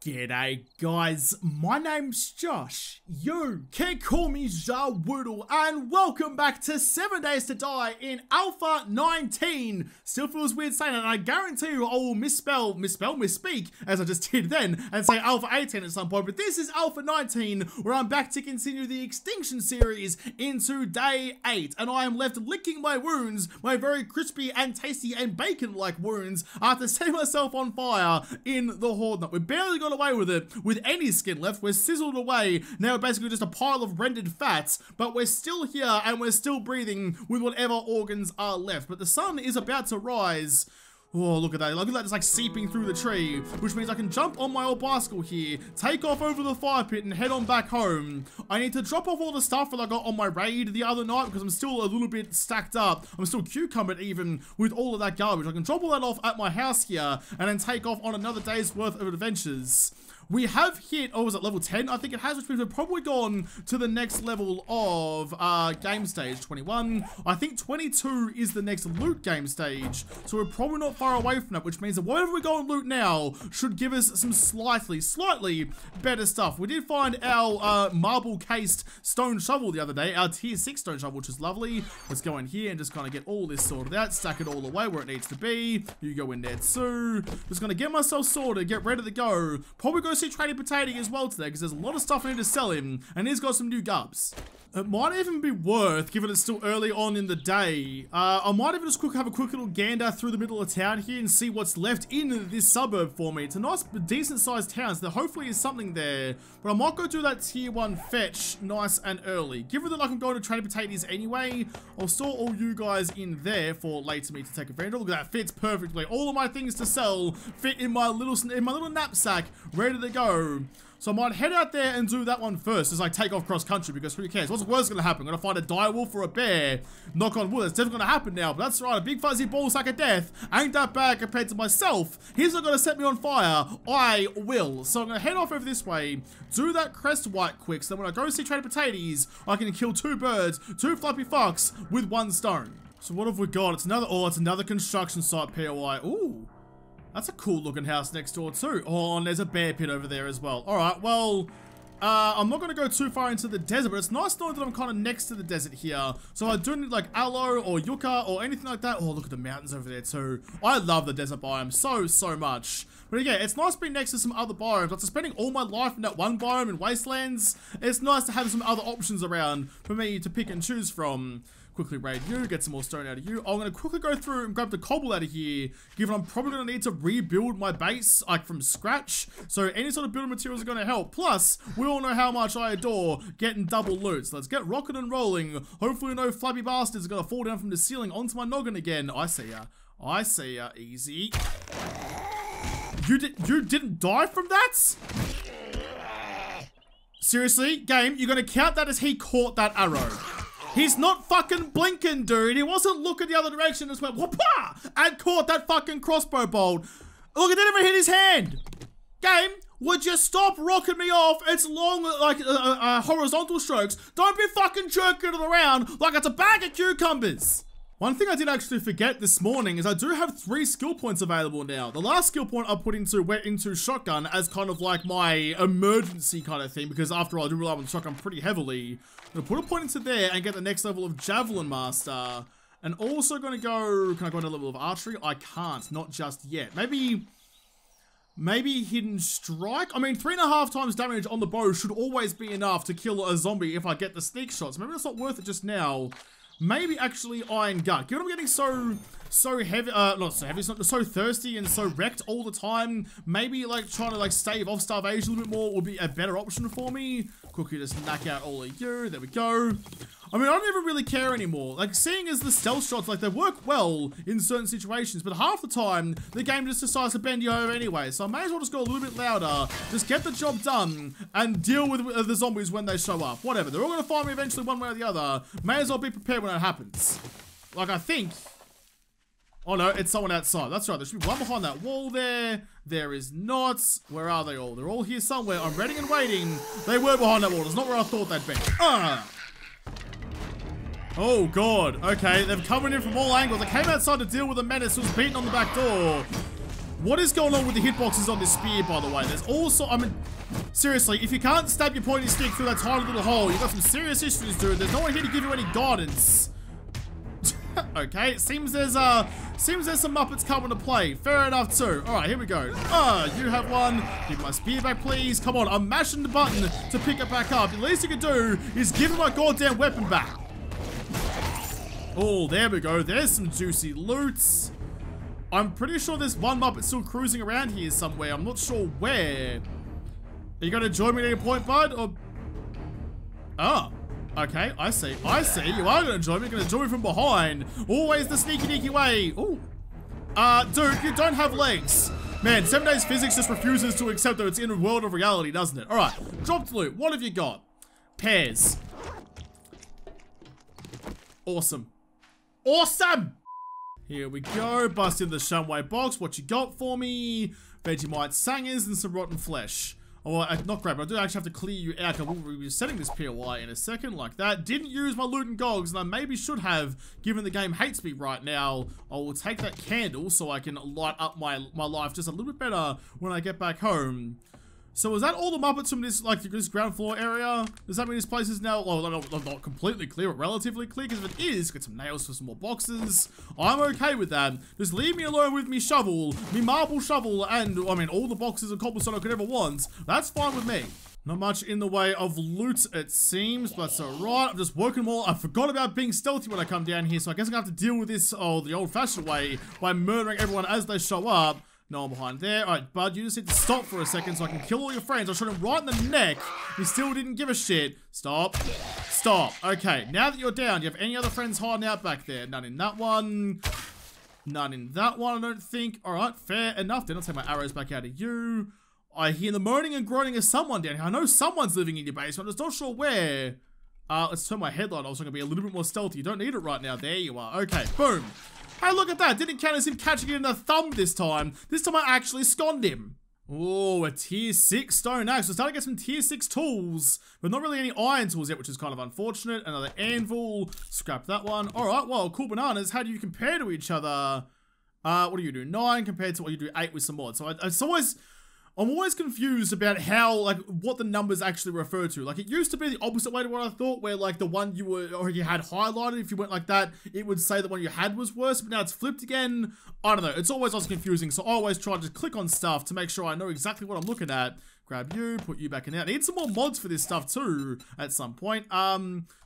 G'day guys, my name's Josh. You can call me JaWoodle, and welcome back to 7 Days to Die in Alpha 19. Still feels weird saying it, and I guarantee you I will misspeak, as I just did then, and say Alpha 18 at some point, but this is Alpha 19, where I'm back to continue the Extinction series into Day 8, and I am left licking my wounds, my very crispy and tasty and bacon-like wounds, after setting myself on fire in the Horde. We barely got away with it with any skin left. We're sizzled away. Now we're basically just a pile of rendered fats, but we're still here and we're still breathing with whatever organs are left. But the sun is about to rise. Oh, look at that. Look at that just like seeping through the tree, which means I can jump on my old bicycle here, take off over the fire pit and head on back home. I need to drop off all the stuff that I got on my raid the other night because I'm still a little bit stacked up. I'm still cucumbered even with all of that garbage. I can drop all that off at my house here and then take off on another day's worth of adventures. We have hit, oh, was it level 10? I think it has, which means we've probably gone to the next level of game stage 21. I think 22 is the next loot game stage, so we're probably not far away from that, which means that whatever we go and loot now should give us some slightly better stuff. We did find our marble-cased stone shovel the other day, our tier 6 stone shovel, which is lovely. Let's go in here and just kind of get all this sorted out, stack it all away where it needs to be. You go in there too. Just gonna get myself sorted, get ready to go. Probably go see Trading Potato as well today because there's a lot of stuff I need to sell him, and he's got some new gubs. It might even be worth, given it's still early on in the day, I might even just have a quick little gander through the middle of town here and see what's left in this suburb for me. It's a nice, decent sized town, so there hopefully is something there. But I might go do that tier 1 fetch nice and early. Given that I can go to Trading Potatoes anyway, I'll store all you guys in there for later me to take advantage of. Look at that, fits perfectly. All of my things to sell fit in my little knapsack, ready to go. So I might head out there and do that one first as I take off cross country, because who cares? What's the worst gonna happen? I'm gonna find a dire wolf or a bear. Knock on wood, that's definitely gonna happen now, but that's right, a big fuzzy ball sack of death ain't that bad compared to myself. He's not gonna set me on fire, I will. So I'm gonna head off over this way, do that crest white quick, so then when I go see Trading Potatoes, I can kill 2 birds, 2 fluffy fucks with 1 stone. So what have we got? It's another construction site, POI. Ooh. That's a cool looking house next door too. Oh, and there's a bear pit over there as well. Alright, well, I'm not going to go too far into the desert, but it's nice knowing that I'm kind of next to the desert here. So I do need like aloe or yucca or anything like that. Oh, look at the mountains over there too. I love the desert biome so much. But yeah, it's nice being next to some other biomes. After spending all my life in that one biome in Wastelands, it's nice to have some other options around for me to pick and choose from. Quickly raid you, get some more stone out of you. I'm going to quickly go through and grab the cobble out of here, given I'm probably going to need to rebuild my base, like, from scratch. So any sort of building materials are going to help. Plus, we all know how much I adore getting double loot. So let's get rocking and rolling. Hopefully no flabby bastards are going to fall down from the ceiling onto my noggin again. I see ya. I see ya. Easy. You didn't die from that? Seriously? Game, you're going to count that as he caught that arrow? He's not fucking blinking, dude. He wasn't looking the other direction and just went whoopah and caught that fucking crossbow bolt. Look, it didn't even hit his hand. Game, would you stop rocking me off? It's long, like, horizontal strokes. Don't be fucking jerking it around like it's a bag of cucumbers. One thing I did actually forget this morning is I do have 3 skill points available now. The last skill point I put went into shotgun as kind of like my emergency kind of thing, because after all, I do rely on the shotgun pretty heavily. I'm gonna put a point into there and get the next level of Javelin Master. And also gonna go, can I go into a level of archery? I can't, not just yet. Maybe Hidden Strike? I mean, 3.5 times damage on the bow should always be enough to kill a zombie if I get the sneak shots. Maybe that's not worth it just now. Maybe actually Iron Gut. Given I'm getting so heavy, not so heavy, so thirsty and so wrecked all the time, maybe like trying to like stave off starvation a little bit more would be a better option for me. Quickly just knock out all of you. There we go. I mean, I don't even really care anymore. Like, seeing as the stealth shots, like, they work well in certain situations, but half the time, the game just decides to bend you over anyway. So I may as well just go a little bit louder, just get the job done, and deal with the zombies when they show up. Whatever. They're all going to find me eventually one way or the other. May as well be prepared when that happens. Like, I think... Oh no, it's someone outside. That's right, there should be one behind that wall there. There is not. Where are they all? They're all here somewhere. I'm ready and waiting. They were behind that wall. That's not where I thought they'd be. Oh god, okay, they're coming in from all angles. I came outside to deal with a menace who was beating on the back door. What is going on with the hitboxes on this spear, by the way? There's also, I mean, seriously, if you can't stab your pointy stick through that tiny little hole, you've got some serious issues, dude. There's no one here to give you any guidance. Okay, it seems there's some Muppets coming to play. Fair enough too. Alright, here we go. You have one. Give my spear back, please. Come on, I'm mashing the button to pick it back up. The least you can do is give my goddamn weapon back. Oh, there we go. There's some juicy loots. I'm pretty sure there's one Muppet still cruising around here somewhere. I'm not sure where. Are you gonna join me at any point, bud? Or... Oh. Okay, I see. I see. You are going to join me. You're going to join me from behind. Always the sneaky, deaky way. Ooh. Dude, you don't have legs. Man, 7 Days Physics just refuses to accept that it's in a world of reality, doesn't it? Alright, dropped loot. What have you got? Pears. Awesome. Awesome! Here we go. Bust in the Shumway box. What you got for me? Vegemite sangers and some rotten flesh. Oh, not great, but I do actually have to clear you out. I will be setting this POI in a second, like that. Didn't use my loot and gogs, and I maybe should have, given the game hates me right now. I will take that candle so I can light up my life just a little bit better when I get back home. So is that all the Muppets from this, like, this ground floor area? Does that mean this place is now, well, not completely clear, but relatively clear? Because if it is, get some nails for some more boxes. I'm okay with that. Just leave me alone with me shovel, me marble shovel, and, I mean, all the boxes of cobblestone I could ever want. That's fine with me. Not much in the way of loot, it seems, but that's alright. I'm just working more. I forgot about being stealthy when I come down here, so I guess I'm gonna have to deal with this, the old-fashioned way, by murdering everyone as they show up. No one behind there. Alright, bud, you just need to stop for a second so I can kill all your friends. I shot him right in the neck. He still didn't give a shit. Stop. Stop. Okay, now that you're down, do you have any other friends hiding out back there? None in that one. None in that one, I don't think. Alright, fair enough. Then I'll take my arrows back out of you. I hear the moaning and groaning of someone down here. I know someone's living in your basement. I'm just not sure where. Let's turn my headlight off so I can be a little bit more stealthy. You don't need it right now. There you are. Okay, boom. Hey, look at that. Didn't count as him catching it in the thumb this time. This time I actually sconned him. Oh, a tier 6 stone axe. We're starting to get some tier 6 tools, but not really any iron tools yet, which is kind of unfortunate. Another anvil. Scrap that one. All right, well, cool bananas. How do you compare to each other? What do you do? 9 compared to what you do 8 with some mods. So I'm always confused about how, like, what the numbers actually refer to. Like, it used to be the opposite way to what I thought, where, like, the one you had highlighted, if you went like that, it would say the one you had was worse, but now it's flipped again. I don't know. It's always also confusing, so I always try to just click on stuff to make sure I know exactly what I'm looking at. Grab you, put you back in there. I need some more mods for this stuff, too, at some point.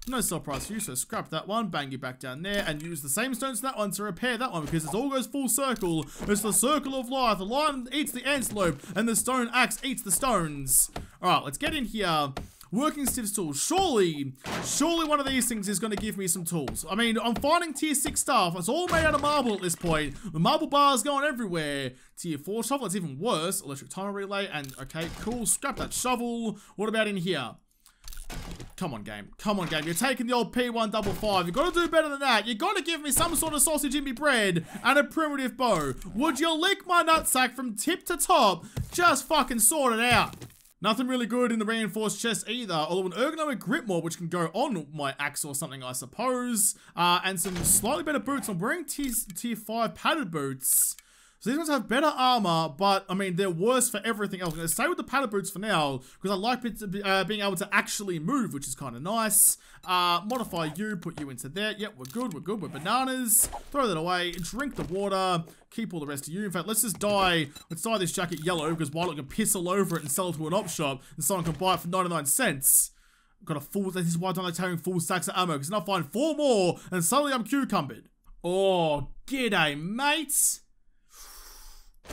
No sell price for you, so scrap that one, bang you back down there, and use the same stones to that one to repair that one, because it all goes full circle. It's the circle of life. The lion eats the antelope, and the stone axe eats the stones. Alright, let's get in here. Working stiffs tools. Surely one of these things is going to give me some tools. I mean, I'm finding tier 6 stuff. It's all made out of marble at this point. The marble bars going everywhere. Tier 4 shovel, that's even worse. Electric timer relay, and okay, cool. Scrap that shovel. What about in here? Come on, game. Come on, game. You're taking the old P155. You've got to do better than that. You've got to give me some sort of sausage in me bread and a primitive bow. Would you lick my nutsack from tip to top? Just fucking sort it out. Nothing really good in the reinforced chest either, although an ergonomic grip mod, which can go on my axe or something, I suppose. And some slightly better boots. I'm wearing tier 5 padded boots. So these ones have better armor, but, I mean, they're worse for everything else. I'm going to stay with the padded boots for now, because I like being able to actually move, which is kind of nice. Modify you, put you into there. Yep, we're good, we're bananas. Throw that away, drink the water, keep all the rest of you. In fact, let's dye this jacket yellow, because why not piss all over it and sell it to an op shop, and someone can buy it for 99 cents. Got a full, this is why I don't like carrying full stacks of ammo, because then I'll find 4 more, and suddenly I'm cucumbered. Oh, g'day, mates.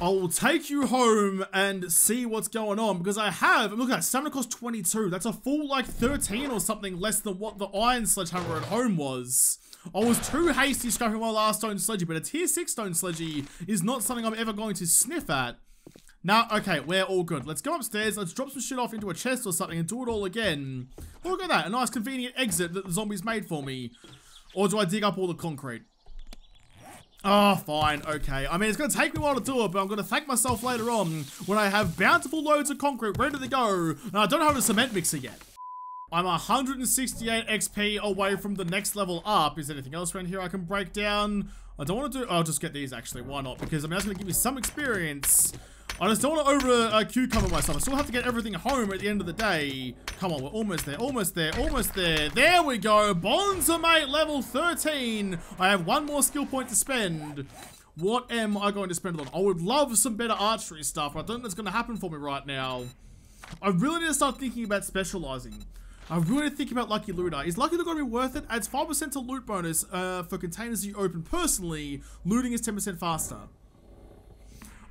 I will take you home and see what's going on, because I have, look at that, stamina cost 22. That's a full, like, 13 or something less than what the iron sledgehammer at home was. I was too hasty scrapping my last stone sledgy, but a tier 6 stone sledgy is not something I'm ever going to sniff at. Now, okay, we're all good. Let's go upstairs, let's drop some shit off into a chest or something and do it all again. Look at that, a nice convenient exit that the zombies made for me. Or do I dig up all the concrete? Oh, fine, okay. I mean, it's going to take me a while to do it, but I'm going to thank myself later on when I have bountiful loads of concrete ready to go, and I don't have a cement mixer yet. I'm 168 XP away from the next level up. Is there anything else around here I can break down? I don't want to do... I'll just get these, actually. Why not? Because, I mean, that's going to give me some experience. I just don't want to over-cucumber myself. I still have to get everything home at the end of the day. Come on, we're almost there, almost there, almost there. There we go. Bonds are mate, level 13. I have one more skill point to spend. What am I going to spend it on? I would love some better archery stuff, but I don't think that's going to happen for me right now. I really need to start thinking about specializing. I really need to think about Lucky Looter. Is Lucky Looter going to be worth it? Adds 5% to loot bonus for containers you open personally. Looting is 10% faster.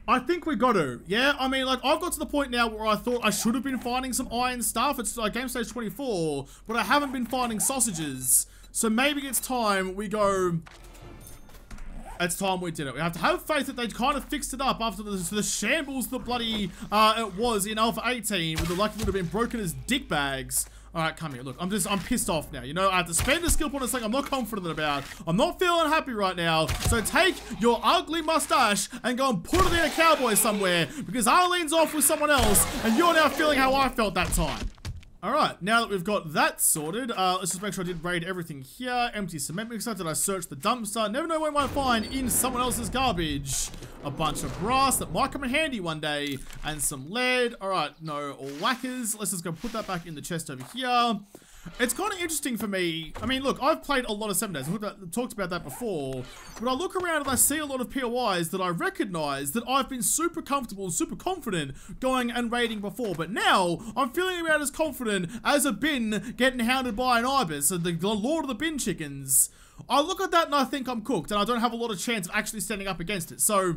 I think we got to. Yeah, I mean, like, I've got to the point now where I thought I should have been finding some iron stuff. It's game stage 24, but I haven't been finding sausages. So maybe it's time we go... It's time we did it. We have to have faith that they kind of fixed it up after the shambles that bloody it was in Alpha 18 with the Lucky Looter being broken as dick bags. Alright, come here. Look, I'm pissed off now. You know, I have to spend a skill point on something I'm not confident about. I'm not feeling happy right now. So take your ugly mustache and go and put it in a cowboy somewhere because Arlene's off with someone else and you're now feeling how I felt that time. Alright, now that we've got that sorted, let's just make sure I did raid everything here. Empty cement mixer. Did I search the dumpster? Never know when I might find in someone else's garbage. A bunch of brass that might come in handy one day. And some lead. Alright, no whackers. Let's just go put that back in the chest over here. It's kind of interesting for me. I mean, look, I've played a lot of 7 days. I've talked about that before. But I look around and I see a lot of POIs that I recognize that I've been super comfortable and super confident going and raiding before. But now, I'm feeling about as confident as a bin getting hounded by an ibis, the Lord of the Bin Chickens. I look at that and I think I'm cooked and I don't have a lot of chance of actually standing up against it. So,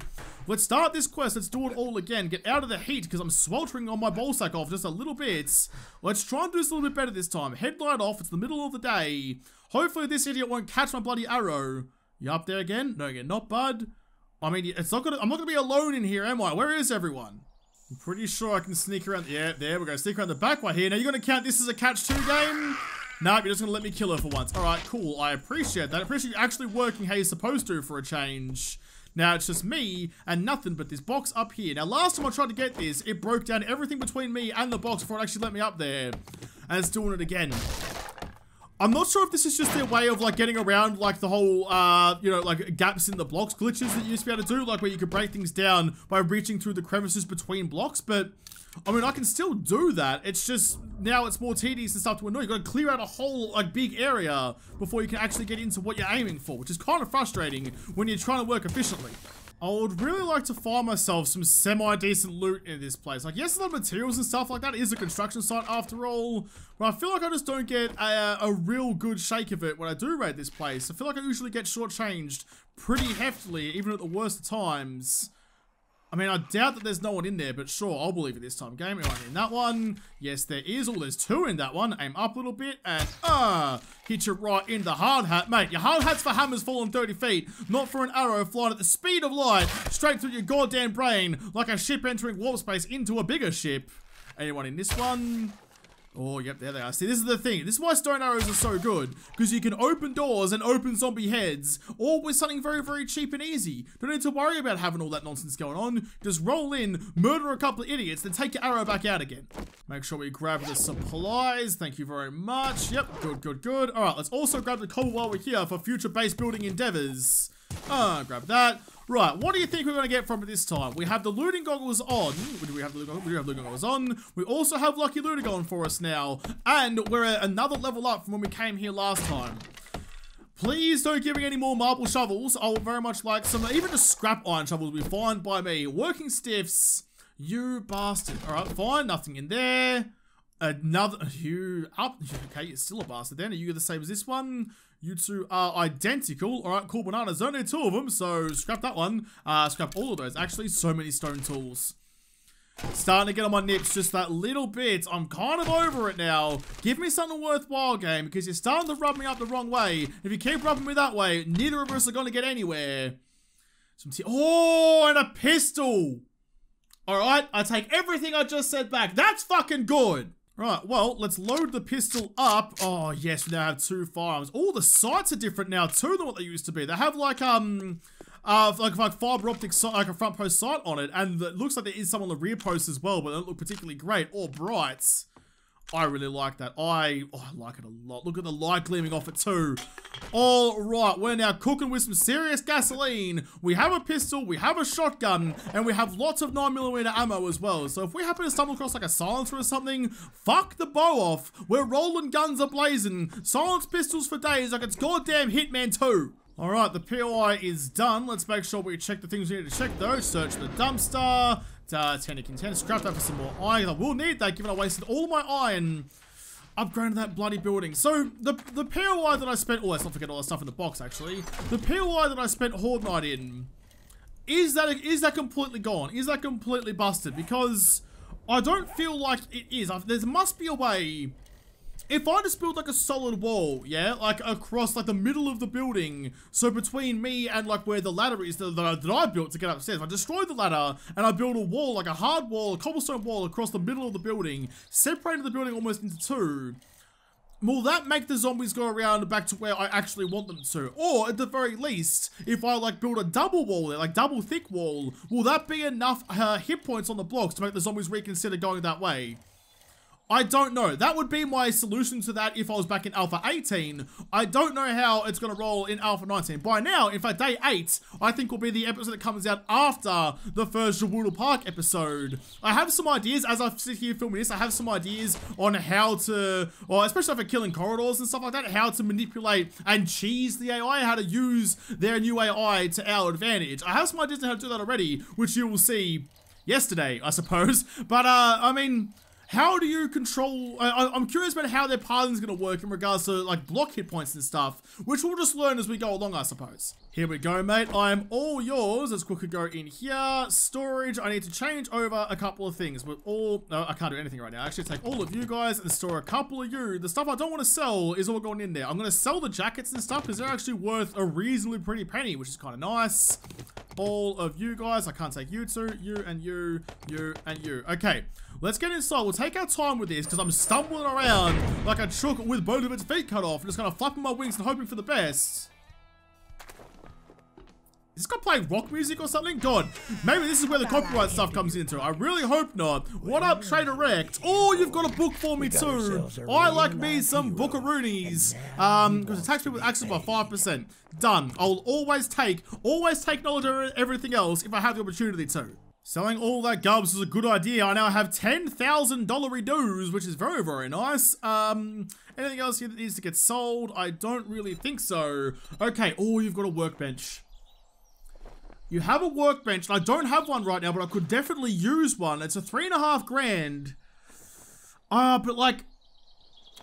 let's start this quest. Let's do it all again. Get out of the heat because I'm sweltering on my ballsack off just a little bit. Let's try and do this a little bit better this time. Headlight off. It's the middle of the day. Hopefully this idiot won't catch my bloody arrow. You up there again? No, you're not, bud. I mean, I'm not gonna be alone in here, am I? Where is everyone? I'm pretty sure I can sneak around. Yeah, there we go. Sneak around the back right here. Now, you're gonna count this as a catch 2 game? No, you're just gonna let me kill her for once. All right, cool. I appreciate that. I appreciate you actually working how you're supposed to for a change. Now, it's just me and nothing but this box up here. Now, last time I tried to get this, it broke down everything between me and the box before it actually let me up there. And it's doing it again. I'm not sure if this is just their way of, like, getting around, like, the whole, you know, like, gaps in the blocks glitches that you used to be able to do, like, where you could break things down by reaching through the crevices between blocks, but... I mean, I can still do that. It's just, now it's more tedious and stuff to annoy. You've got to clear out a whole, like, big area before you can actually get into what you're aiming for, which is kind of frustrating when you're trying to work efficiently. I would really like to find myself some semi-decent loot in this place. Like, yes, the materials and stuff like that is a construction site after all, but I feel like I just don't get a real good shake of it when I do raid this place. I feel like I usually get shortchanged pretty heftily, even at the worst of times. I mean, I doubt that there's no one in there, but sure, I'll believe it this time. Game, am I in that one? Yes, there is. Oh, there's 2 in that one. Aim up a little bit and, hit you right in the hard hat. Mate, your hard hat's for hammers falling 30 feet, not for an arrow flying at the speed of light straight through your goddamn brain like a ship entering warp space into a bigger ship. Anyone in this one? Oh, yep, there they are. See, this is the thing. This is why stone arrows are so good. Because you can open doors and open zombie heads. All with something very, very cheap and easy. Don't need to worry about having all that nonsense going on. Just roll in, murder a couple of idiots, then take your arrow back out again. Make sure we grab the supplies. Thank you very much. Yep, good, good, good. Alright, let's also grab the cobble while we're here for future base building endeavors. Grab that. Right, what do you think we're going to get from it this time? We have the looting goggles on. Do we have the looting goggles? We do have looting goggles on. We also have Lucky Looter going for us now. And we're at another level up from when we came here last time. Please don't give me any more marble shovels. I would very much like some, even just scrap iron shovels will be fine by me. Working stiffs, you bastard. Alright, fine, nothing in there. Another, you up, okay, you're still a bastard then. Are you the same as this one? You two are identical. Alright, cool bananas. Only 2 of them, so scrap that one. Scrap all of those. Actually, so many stone tools. Starting to get on my nips just that little bit. I'm kind of over it now. Give me something worthwhile, game, because you're starting to rub me up the wrong way. If you keep rubbing me that way, neither of us are going to get anywhere. Oh, and a pistol. Alright, I take everything I just said back. That's fucking good. Right, well, let's load the pistol up. Oh, yes, we now have 2 firearms. All the sights are different now, too, than what they used to be. They have, like fiber optic, like a front post sight on it, and it looks like there is some on the rear post as well, but they don't look particularly great or bright. I really like that. I like it a lot. Look at the light gleaming off it too. All right, we're now cooking with some serious gasoline. We have a pistol, we have a shotgun, and we have lots of 9mm ammo as well. So if we happen to stumble across like a silencer or something, fuck the bow off. We're rolling guns a-blazing. Silence pistols for days like it's goddamn Hitman 2. All right, the POI is done. Let's make sure we check the things we need to check though. Search the dumpster. 10 container. Scrap that for some more iron. I will need that given I wasted all of my iron upgrading that bloody building. So the POI that I spent, let's not forget all the stuff in the box actually. The POI that I spent Horde Night in, is that completely gone? Is that completely busted? Because I don't feel like it is. There must be a way. If I just build like a solid wall, yeah, like across like the middle of the building, so between me and like where the ladder is that I built to get upstairs, if I destroy the ladder and I build a wall, like a hard wall, a cobblestone wall across the middle of the building, separating the building almost into two, will that make the zombies go around back to where I actually want them to? Or at the very least, if I like build a double wall there, like double thick wall, will that be enough hit points on the blocks to make the zombies reconsider going that way? I don't know. That would be my solution to that if I was back in Alpha 18. I don't know how it's going to roll in Alpha 19. By now, in fact, Day 8, I think will be the episode that comes out after the first JaWoodle Park episode. I have some ideas, as I sit here filming this, I have some ideas on how to, or especially for killing corridors and stuff like that, how to manipulate and cheese the AI, how to use their new AI to our advantage. I have some ideas on how to do that already, which you will see yesterday, I suppose. But, I mean, how do you control, I'm curious about how their pathing is going to work in regards to like block hit points and stuff, which we'll just learn as we go along, I suppose. Here we go, mate. I'm all yours. Let's quickly go in here. Storage. I need to change over a couple of things. But no, I can't do anything right now. Actually, take all of you guys and store a couple of you. The stuff I don't want to sell is all going in there. I'm going to sell the jackets and stuff because they're actually worth a reasonably pretty penny, which is kind of nice. All of you guys. I can't take you two. You and you. You and you. Okay. Let's get inside. We'll take our time with this because I'm stumbling around like a chook with both of its feet cut off and just kind of flapping my wings and hoping for the best. Is this guy playing rock music or something? God, maybe this is where the copyright stuff comes into. I really hope not. What up, Trader Rect? Oh, you've got a book for me too. I like me some bookaroonies. Because it attacks people with access by 5%. Done. I'll always take knowledge over everything else if I have the opportunity to. Selling all that gubs is a good idea. I now have $10,000 dues, which is very, very nice. Anything else here that needs to get sold? I don't really think so. Okay, oh, you've got a workbench. You have a workbench, and I don't have one right now, but I could definitely use one. It's a 3.5 grand. But like,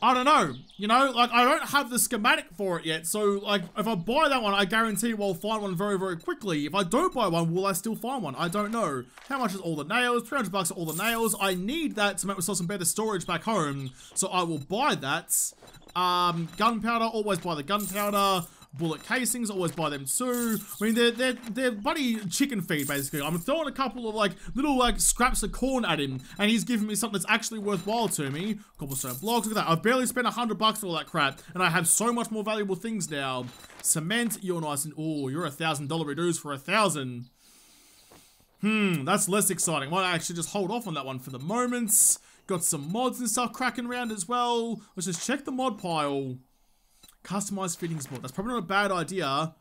I don't know, you know, like I don't have the schematic for it yet. So like if I buy that one, I guarantee we'll find one very, very quickly. If I don't buy one, will I still find one? I don't know. How much is all the nails? 300 bucks are all the nails. I need that to make myself some better storage back home. So I will buy that. Gunpowder, always buy the gunpowder. Bullet casings, always buy them too. I mean, they're bloody chicken feed, basically. I'm throwing a couple of, like, little, like, scraps of corn at him, and he's giving me something that's actually worthwhile to me. Cobblestone blocks, look at that. I've barely spent 100 bucks for all that crap, and I have so much more valuable things now. Cement, you're nice and, oh, you're $1,000 dues for 1,000. That's less exciting. Might actually just hold off on that one for the moment. Got some mods and stuff cracking around as well. Let's just check the mod pile. Customized fittings mod. That's probably not a bad idea.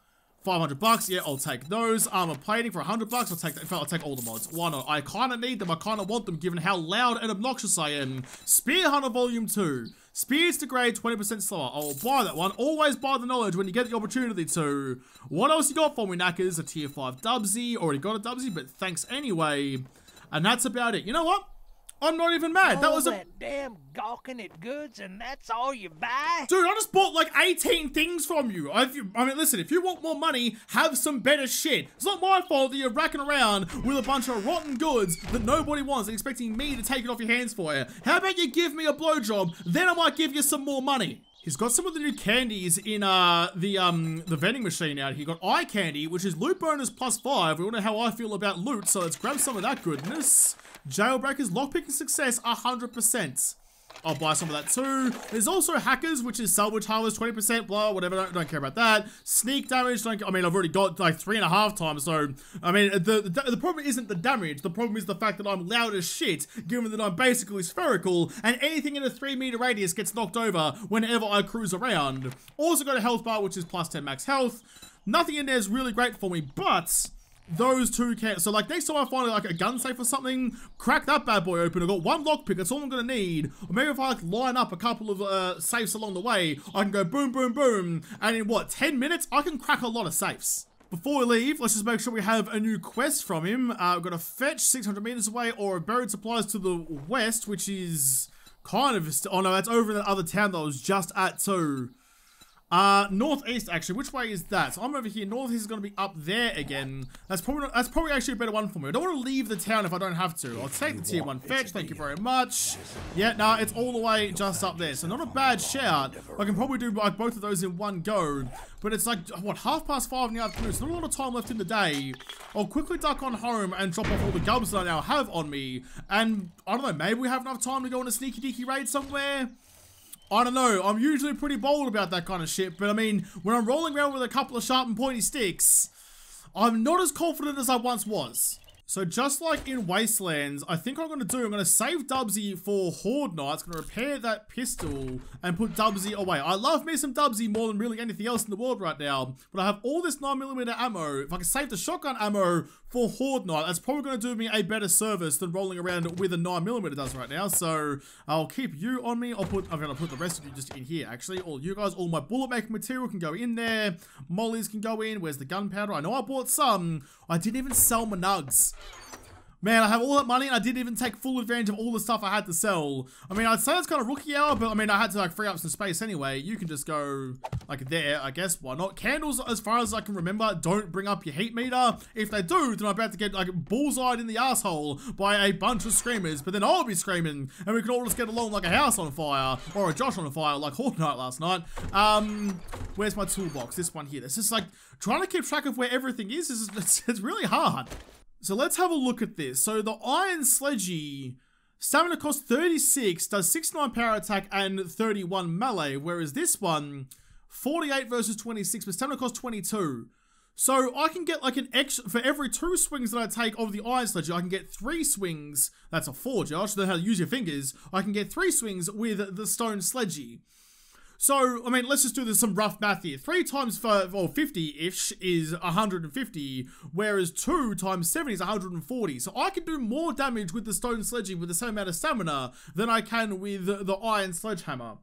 500 bucks. Yeah, I'll take those. Armor plating for 100 bucks. I'll take that. In fact, I'll take all the mods. Why not? I kind of need them. I kind of want them given how loud and obnoxious I am. Spear Hunter Volume 2. Spears degrade 20% slower. I'll buy that one. Always buy the knowledge when you get the opportunity to. What else you got for me, knackers? A tier 5 Dubsy. Already got a Dubsy, but thanks anyway. And that's about it. You know what? I'm not even mad. That was a damn gawking at goods, and that's all you buy? Dude, I just bought like 18 things from you. I mean, listen, if you want more money, have some better shit. It's not my fault that you're racking around with a bunch of rotten goods that nobody wants and expecting me to take it off your hands for you. How about you give me a blowjob, then I might give you some more money. He's got some of the new candies in the vending machine out here. He got eye candy, which is loot bonus +5. We all know how I feel about loot, so let's grab some of that goodness. Jailbreakers, lockpicking success, 100%. I'll buy some of that too. There's also hackers, which is salvage harvest, 20%, blah, whatever, don't care about that. Sneak damage, I mean, I've already got like 3.5 times, so, I mean, the problem isn't the damage, the problem is the fact that I'm loud as shit, given that I'm basically spherical, and anything in a 3-meter radius gets knocked over whenever I cruise around. Also got a health bar, which is plus 10 max health. Nothing in there is really great for me, but those two can. So like next time I find like a gun safe or something, crack that bad boy open. I've got one lockpick, that's all I'm gonna need. Or maybe if I like line up a couple of safes along the way, I can go boom, boom, boom, and in what, 10 minutes, I can crack a lot of safes. Before we leave, let's just make sure we have a new quest from him. We've got a fetch 600 meters away, or a buried supplies to the west, which is kind of, oh no, that's over in that other town that I was just at too. Northeast actually, which way is that? So I'm over here, northeast is going to be up there again. That's probably actually a better one for me. I don't want to leave the town if I don't have to. I'll take the tier 1 fetch, thank you very much. Yeah, no, it's all the way just up there, so not a bad shout. I can probably do like both of those in one go, but it's like, what, 5:30 in the afternoon, so not a lot of time left in the day. I'll quickly duck on home and drop off all the gubs that I now have on me, and I don't know, maybe we have enough time to go on a sneaky deaky raid somewhere? I don't know, I'm usually pretty bold about that kind of shit, but I mean, when I'm rolling around with a couple of sharp and pointy sticks, I'm not as confident as I once was. So just like in Wastelands, I think what I'm going to do, I'm going to save Dubsy for Horde Nights, going to repair that pistol and put Dubsy away. I love me some Dubsy more than really anything else in the world right now, but I have all this 9mm ammo. If I can save the shotgun ammo for Horde Night, that's probably going to do me a better service than rolling around with a 9mm does right now. So I'll keep you on me. I'm going to put the rest of you just in here, actually. All you guys, all my bullet making material can go in there. Mollies can go in. Where's the gunpowder? I know I bought some. I didn't even sell my nugs. Man, I have all that money and I didn't even take full advantage of all the stuff I had to sell. I mean, I'd say it's kind of rookie hour, but I mean, I had to like free up some space anyway. You can just go like there, I guess. Why not? Candles, as far as I can remember, don't bring up your heat meter. If they do, then I'm about to get like bullseyed in the asshole by a bunch of screamers, but then I'll be screaming and we can all just get along like a house on fire or a Josh on fire like Horde Night last night. Where's my toolbox? This one here. This is like trying to keep track of where everything is. It's really hard. So let's have a look at this. So the Iron Sledgy, stamina cost 36, does 69 power attack and 31 melee, whereas this one, 48 versus 26, but stamina cost 22. So I can get like an extra, for every 2 swings that I take of the Iron Sledgy, I can get 3 swings, that's a 4, Josh, so how to use your fingers, I can get 3 swings with the Stone Sledgy. So, I mean, let's just do some rough math here. 3 times 50-ish is 150, whereas 2 times 70 is 140. So I can do more damage with the Stone Sledgy with the same amount of stamina than I can with the Iron Sledgehammer.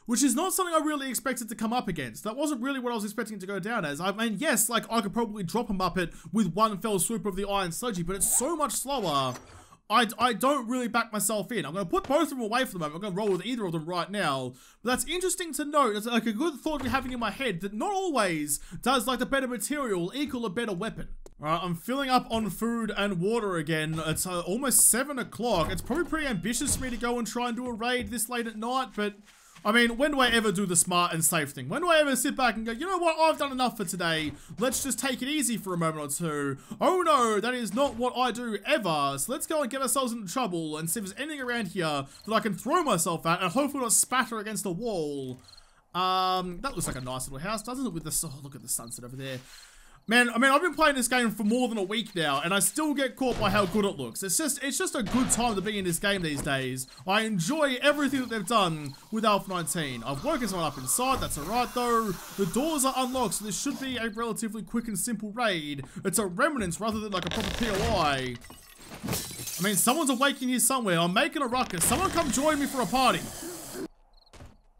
Which is not something I really expected to come up against. That wasn't really what I was expecting to go down as. I mean, yes, like, I could probably drop him up it with one fell swoop of the Iron Sledgy, but it's so much slower. I don't really back myself in. I'm going to put both of them away for the moment. I'm going to roll with either of them right now. But that's interesting to note. It's like a good thought to be having in my head that not always does like the better material equal a better weapon. Alright, I'm filling up on food and water again. It's almost 7 o'clock. It's probably pretty ambitious for me to go and try and do a raid this late at night, but I mean, when do I ever do the smart and safe thing? When do I ever sit back and go, you know what, I've done enough for today. Let's just take it easy for a moment or two. Oh no, that is not what I do ever. So let's go and get ourselves into trouble and see if there's anything around here that I can throw myself at and hopefully not spatter against a wall. That looks like a nice little house, doesn't it? With the, oh, look at the sunset over there. Man, I mean, I've been playing this game for more than a week now, and I still get caught by how good it looks. It's just a good time to be in this game these days. I enjoy everything that they've done with Alpha 19. I've woken someone up inside, that's alright though. The doors are unlocked, so this should be a relatively quick and simple raid. It's a remnants rather than like a proper POI. I mean, someone's awaking here somewhere. I'm making a ruckus. Someone come join me for a party.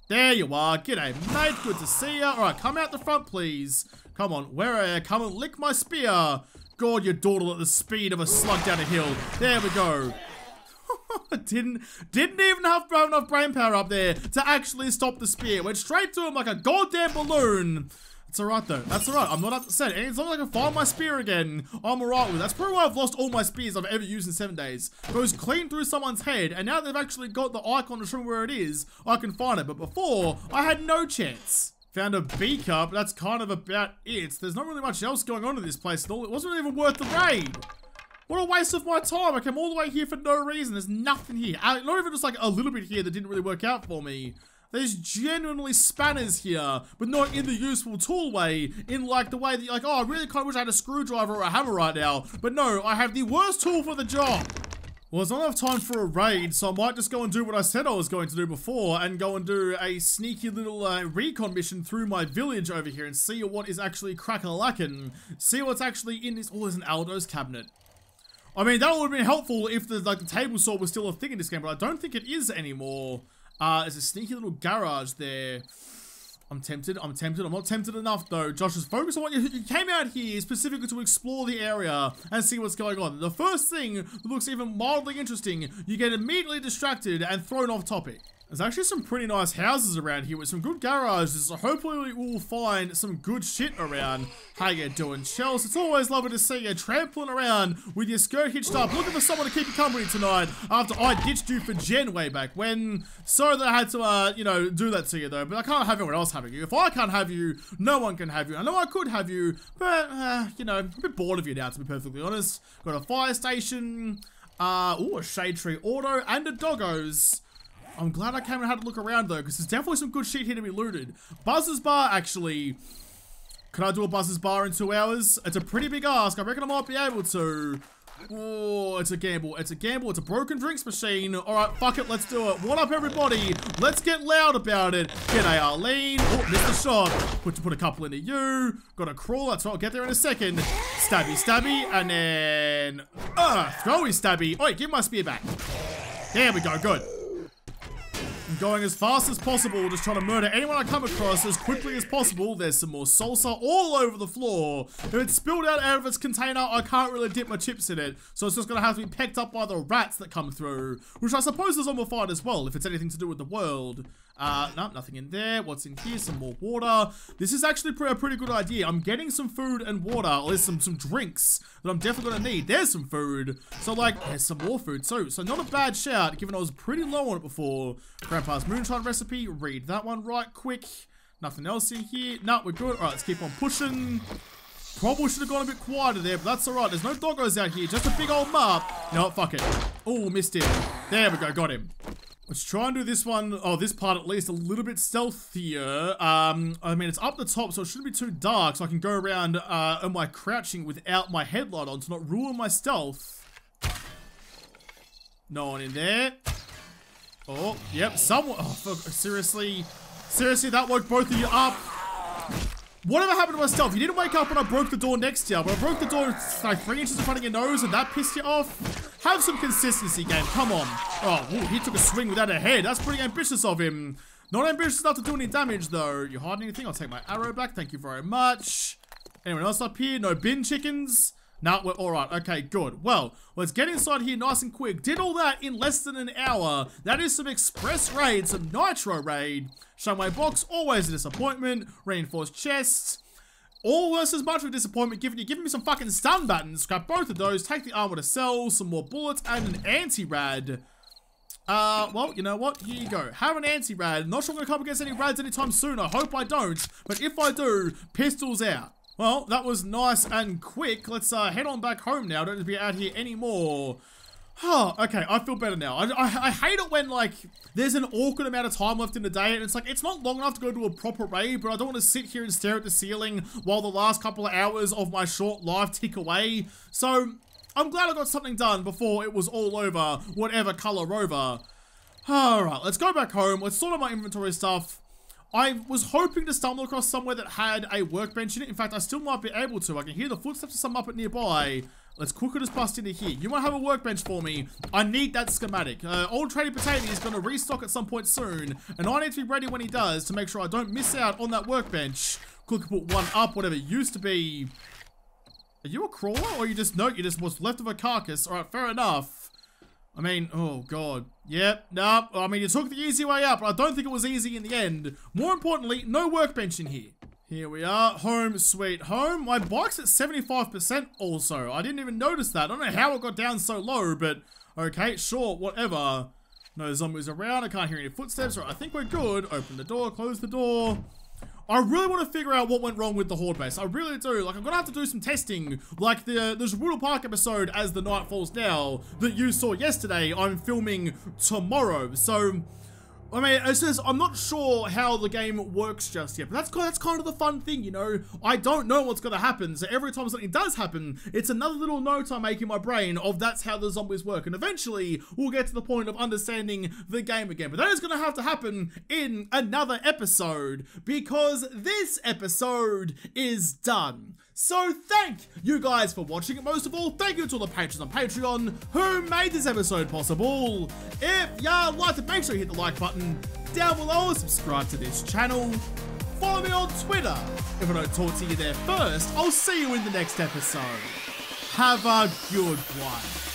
There you are. G'day, mate. Good to see ya. Alright, come out the front, please. Come on, where are you? Come and lick my spear. God, you dawdle at the speed of a slug down a hill. There we go. didn't even have enough brain power up there to actually stop the spear. Went straight to him like a goddamn balloon. It's alright though. That's alright. I'm not upset. And as long as I can find my spear again, I'm alright with it. That's probably why I've lost all my spears I've ever used in 7 days. It goes clean through someone's head, and now they've actually got the icon to show me where it is, I can find it. But before, I had no chance. Found a beaker, but that's kind of about it. There's not really much else going on in this place at all. It wasn't even worth the raid. What a waste of my time. I came all the way here for no reason. There's nothing here. Not even just like a little bit here that didn't really work out for me. There's genuinely spanners here, but not in the useful tool way. In like the way that you're like, oh, I really kind of wish I had a screwdriver or a hammer right now. But no, I have the worst tool for the job. Well, there's not enough time for a raid, so I might just go and do what I said I was going to do before and go and do a sneaky little recon mission through my village over here and see what is actually crack-a-lackin'. See what's actually in this. Oh, there's an Aldo's cabinet. I mean, that would have been helpful if the table saw was still a thing in this game, but I don't think it is anymore. There's a sneaky little garage there. I'm tempted. I'm not tempted enough though. Josh is focused on what you came out here specifically to explore the area and see what's going on. The first thing that looks even mildly interesting, you get immediately distracted and thrown off topic. There's actually some pretty nice houses around here with some good garages, so hopefully we'll find some good shit around. How you doing, Chels? It's always lovely to see you trampling around with your skirt hitched up, looking for someone to keep you company tonight after I ditched you for Jen way back when. Sorry that I had to, you know, do that to you though, but I can't have anyone else having you. If I can't have you, no one can have you. I know I could have you, but, you know, I'm a bit bored of you now, to be perfectly honest. Got a fire station, ooh, a shade tree auto, and a doggos. I'm glad I came and had a look around though, because there's definitely some good shit here to be looted. Buzzer's Bar, actually. Can I do a Buzzer's Bar in 2 hours? It's a pretty big ask. I reckon I might be able to. Oh, it's a gamble. It's a gamble. It's a broken drinks machine. Alright, fuck it. Let's do it. What up, everybody? Let's get loud about it. G'day, Arlene. Oh, missed the shot. Put a couple into you. Got a crawl. That's right. I'll get there in a second. Stabby, stabby. And then... throwy stabby. Oh, give my spear back. There we go. Good. I'm going as fast as possible, just trying to murder anyone I come across as quickly as possible. There's some more salsa all over the floor. If it's spilled out of its container, I can't really dip my chips in it. So it's just going to have to be pecked up by the rats that come through. Which I suppose is zombified as well, if it's anything to do with the world. No, nothing in there. What's in here? Some more water. This is actually a pretty good idea. I'm getting some food and water. Or there's some drinks that I'm definitely going to need. There's some food. So, like, there's some more food. So not a bad shout, given I was pretty low on it before. Grandpa's moonshine recipe. Read that one right quick. Nothing else in here. No, we're good. Alright, let's keep on pushing. Probably should have gone a bit quieter there, but that's alright. There's no doggos out here. Just a big old map. You know what? Fuck it. Oh, missed him. There we go. Got him. Let's try and do this one, this part at least, a little bit stealthier. I mean, it's up the top, so it shouldn't be too dark, so I can go around on my crouching without my headlight on to not ruin my stealth. No one in there. Oh, yep, someone. Oh, fuck, seriously, that woke both of you up. Whatever happened to my stealth? You didn't wake up when I broke the door next to you, but I broke the door like 3 inches in front of your nose and that pissed you off? Have some consistency, game. Come on. Oh, ooh, he took a swing without a head. That's pretty ambitious of him. Not ambitious enough to do any damage, though. You hiding anything? I'll take my arrow back. Thank you very much. Anyone else up here? No bin chickens? No, we're alright. Okay, good. Well, let's get inside here nice and quick. Did all that in less than an hour. That is some express raid, some nitro raid. Shumway box, always a disappointment. Reinforced chests. Almost as much of a disappointment given you're giving me some fucking stun buttons. Scrap both of those, take the armor to sell, some more bullets, and an anti-rad. Well, you know what? Here you go. Have an anti-rad. Not sure I'm going to come against any rads anytime soon. I hope I don't. But if I do, pistols out. Well, that was nice and quick. Let's head on back home now. Don't be out here anymore. Oh, okay, I feel better now. I hate it when, like, there's an awkward amount of time left in the day, and it's like, it's not long enough to go to a proper raid, but I don't want to sit here and stare at the ceiling while the last couple of hours of my short life tick away. So, I'm glad I got something done before it was all over, whatever color rover. Alright, let's go back home. Let's sort out my inventory stuff. I was hoping to stumble across somewhere that had a workbench in it. In fact, I still might be able to. I can hear the footsteps of some Muppet nearby. Let's quickly just bust into here. You might have a workbench for me. I need that schematic. Old Tradie Potato is going to restock at some point soon, and I need to be ready when he does to make sure I don't miss out on that workbench. Quickly put one up, whatever it used to be. Are you a crawler, or you just what's left of a carcass? Alright, fair enough. I mean, oh god. Yep, nope. I mean, you took the easy way up, but I don't think it was easy in the end. More importantly, no workbench in here. Here we are, home sweet home. My bike's at 75% also. I didn't even notice that. I don't know how it got down so low, but okay, sure, whatever. No zombies around, I can't hear any footsteps. Right, I think we're good. Open the door, close the door. I really want to figure out what went wrong with the Horde base. I really do. Like, I'm going to have to do some testing. Like the JaWoodle Park episode, As the Night Falls Now, that you saw yesterday, I'm filming tomorrow. So, I mean, it says I'm not sure how the game works just yet, but that's kind of the fun thing, you know? I don't know what's going to happen, so every time something does happen, it's another little note I make in my brain of that's how the zombies work, and eventually we'll get to the point of understanding the game again. But that is going to happen in another episode, because this episode is done. So thank you guys for watching, and most of all, thank you to all the patrons on Patreon who made this episode possible. If you liked it, make sure you hit the like button down below and subscribe to this channel. Follow me on Twitter. If I don't talk to you there first, I'll see you in the next episode. Have a good one.